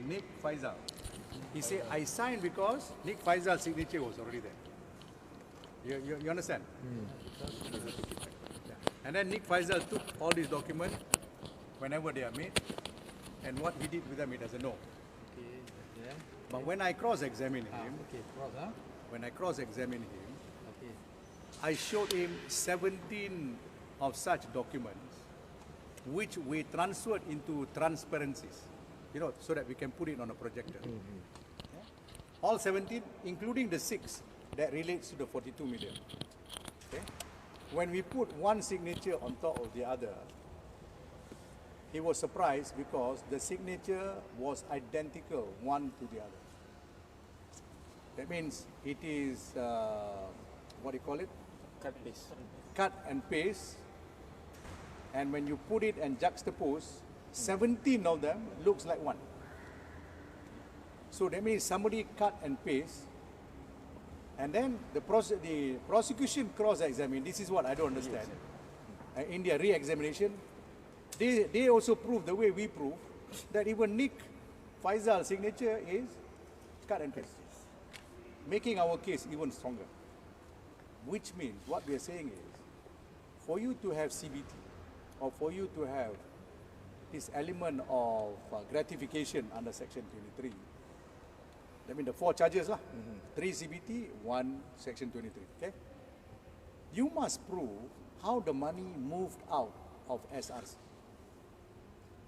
Nick Faisal. He said, I signed because Nick Faisal's signature was already there. You understand? Yeah. And then Nick Faisal took all these documents whenever they are made, and what he did with them, he doesn't know. Okay. Yeah. But when I cross-examined him, okay. when I cross-examined him, Okay. I showed him 17 of such documents, which we transferred into transparencies, so that we can put it on a projector. Yeah? All 17, including the 6 that relates to the 42 million. Okay? When we put one signature on top of the other, he was surprised because the signature was identical one to the other. That means it is, what do you call it? Cut and paste. And when you put it and juxtapose, 17 of them looks like one. So that means somebody cut and paste, and then the prosecution cross-examine. This is what I don't understand. In their re-examination, they also prove the way we prove that even Nick Faisal's signature is cut and paste, making our case even stronger. Which means what we are saying is, for you to have CBT, or for you to have this element of gratification under Section 23, that means the 4 charges, 3 CBT, 1 Section 23, okay? You must prove how the money moved out of SRC.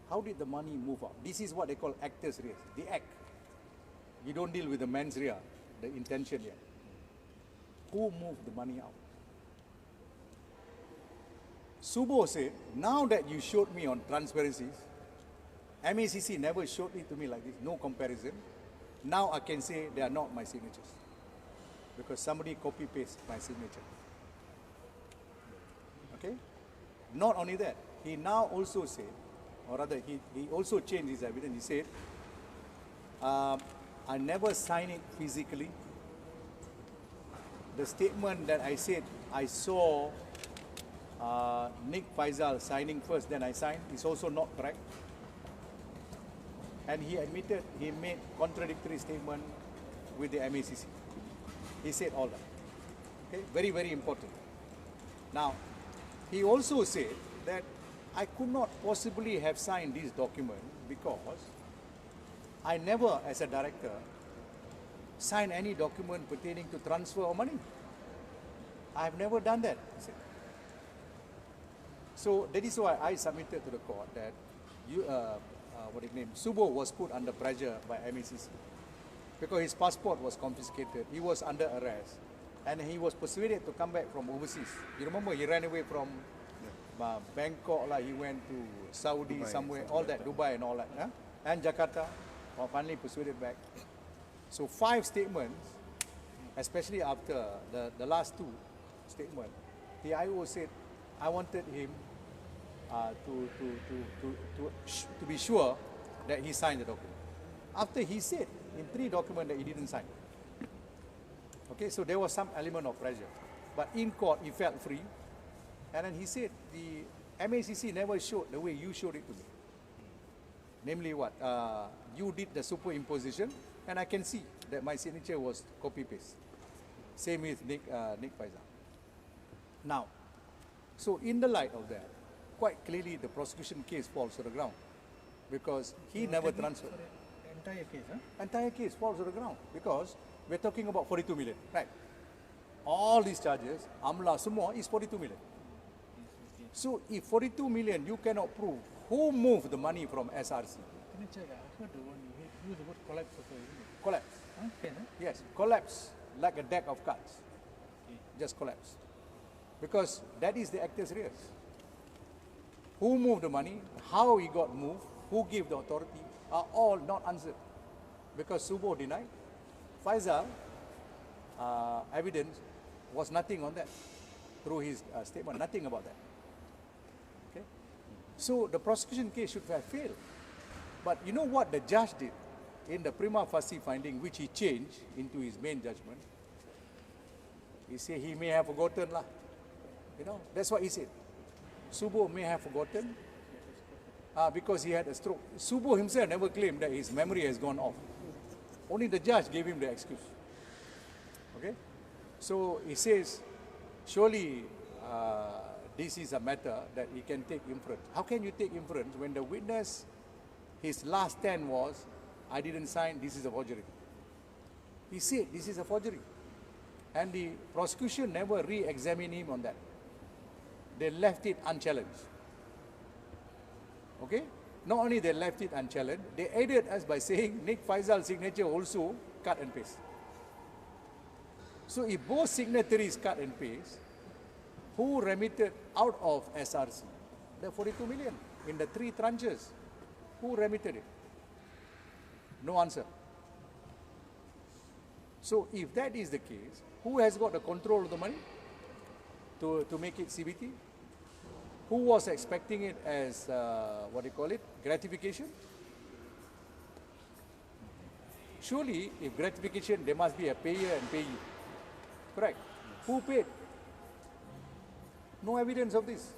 How did the money move out? This is what they call actors' rea, the act. You don't deal with the mens rea, the intention here. Who moved the money out? Suboh said, now that you showed me on transparencies, MACC never showed it to me like this, no comparison. Now I can say they are not my signatures, because somebody copy-paste my signature. Okay? Not only that, he now also said, or rather he also changed his evidence. He said, I never signed it physically. The statement that I said I saw Nick Faisal signing first, then I signed, is also not correct. And he admitted he made contradictory statement with the MACC. He said all that. Okay, very, very important. Now, he also said that I could not possibly have signed this document because I never, as a director, signed any document pertaining to transfer of money. I have never done that, he said. So that is why I submitted to the court that Suboh was put under pressure by MACC because his passport was confiscated. He was under arrest, and he was persuaded to come back from overseas. You remember he ran away from Bangkok, he went to Saudi, Dubai, somewhere, all that, Dubai and all that, and Jakarta, or finally persuaded back. So 5 statements, especially after the last 2 statements, the IO said, I wanted him to be sure that he signed the document. After he said in 3 documents that he didn't sign. Okay, so there was some element of pressure. But in court, he felt free. And then he said, the MACC never showed the way you showed it to me. Namely what? You did the superimposition, and I can see that my signature was copy-paste. Same with Nick Faisal. Now, so in the light of that, quite clearly the prosecution case falls to the ground because he never transferred. Entire case, huh? Entire case falls to the ground because we're talking about 42 million, right? All these charges, Amla, semua is 42 million. So if 42 million, you cannot prove who moved the money from SRC. Can you check? I heard the one you use the word collapse also, isn't it? Collapse. Huh? Can, huh? Yes, collapse like a deck of cards. Okay. Just collapse. Because that is the actors' rears. Who moved the money, how he got moved, who gave the authority, are all not answered. Because Suboh denied. Faisal, evidence was nothing on that. Through his statement, nothing about that. Okay? So the prosecution case should have failed. But you know what the judge did in the prima facie finding, which he changed into his main judgment? He said he may have forgotten lah. That's what he said. Suboh may have forgotten, because he had a stroke. Suboh himself never claimed that his memory has gone off. Only the judge gave him the excuse. Okay? So he says, surely this is a matter that he can take inference. How can you take inference when the witness, his last stand was, I didn't sign, this is a forgery. He said, this is a forgery. And the prosecution never re-examined him on that. They left it unchallenged. Okay? Not only they left it unchallenged, they aided us by saying Nick Faisal's signature also cut and paste. So if both signatories cut and paste, who remitted out of SRC the 42 million in the 3 tranches? Who remitted it? No answer. So if that is the case, who has got the control of the money to make it CBT? Who was expecting it as, gratification? Surely, if gratification, there must be a payer and payee. Correct? Who paid? No evidence of this.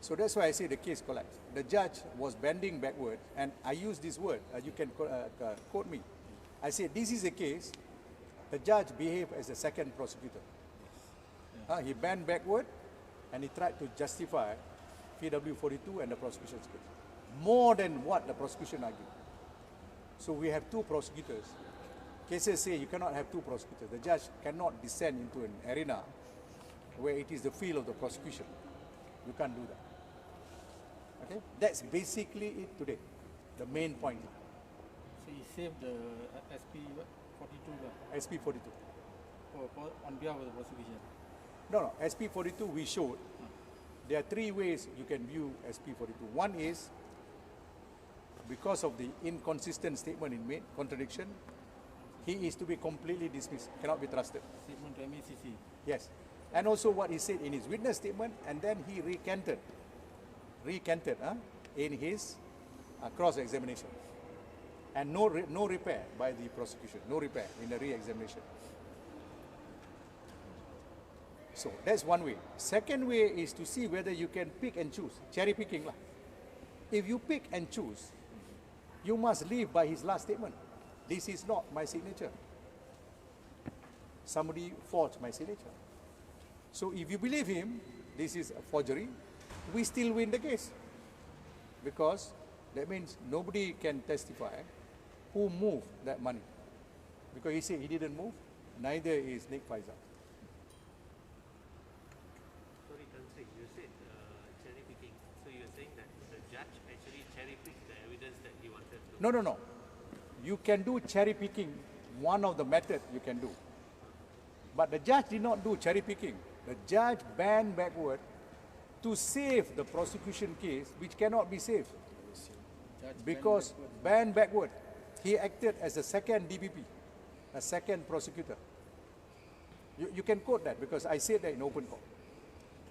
So that's why I say the case collapsed. The judge was bending backward, and I use this word, you can quote me. I said, this is a case, the judge behaved as a second prosecutor. He bent backward, and he tried to justify PW 42 and the prosecution's case. More than what the prosecution argued. So we have 2 prosecutors. Cases say you cannot have 2 prosecutors. The judge cannot descend into an arena where it is the field of the prosecution. You can't do that. Okay? That's basically it today. The main point. So he saved the SP 42 SP 42. on behalf of the prosecution. No, SP 42 we showed. There are 3 ways you can view SP 42. One is because of the inconsistent statement he made, contradiction, he is to be completely dismissed, cannot be trusted. Statement to MACC. Yes. And also what he said in his witness statement, and then he recanted in his cross-examination. And no repair by the prosecution, no repair in the re-examination. So that's one way. Second way is to see whether you can pick and choose, cherry picking lah. If you pick and choose, you must live by his last statement. This is not my signature. Somebody forged my signature. So if you believe him, this is a forgery, we still win the case. Because that means nobody can testify who moved that money. Because he said he didn't move, neither is Nick Faisal. Sorry, Tansi, you said cherry picking. So you're saying that the judge actually cherry picked the evidence that he wanted to? No. You can do cherry picking, one of the methods you can do. But the judge did not do cherry picking. The judge bent backward to save the prosecution case, which cannot be saved. Because bent backward, he acted as a second DPP, a second prosecutor. You can quote that because I said that in open court.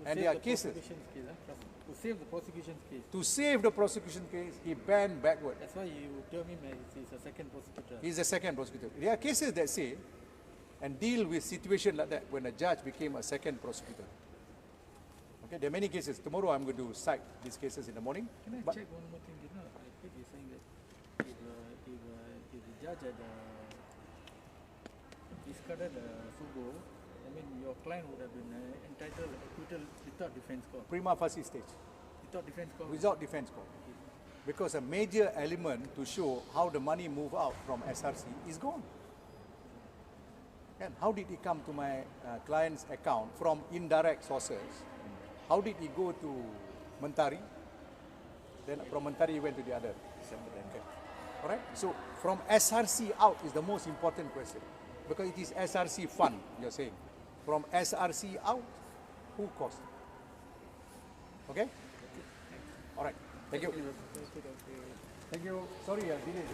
And there are cases. To save the prosecution's case. To save the prosecution case, he bent backward. That's why you term him as he's a second prosecutor. He's a second prosecutor. There are cases that say and deal with situation like that when a judge became a second prosecutor. Okay, there are many cases. Tomorrow I'm going to cite these cases in the morning. Can I check one more thing? I think you're saying that if the judge had discarded Suboh, I mean your client would have been entitled acquittal without defense call. Prima facie stage. Without defense call. Without defense call. Because a major element to show how the money moved out from SRC is gone. And how did it come to my client's account from indirect sources? How did it go to Mentari? Then from Mentari it went to the other. Okay. All right? So from SRC out is the most important question. Because it is SRC fund, you're saying. From SRC out, who cost? Okay? All right. Thank you. Thank you. Sorry, I delayed.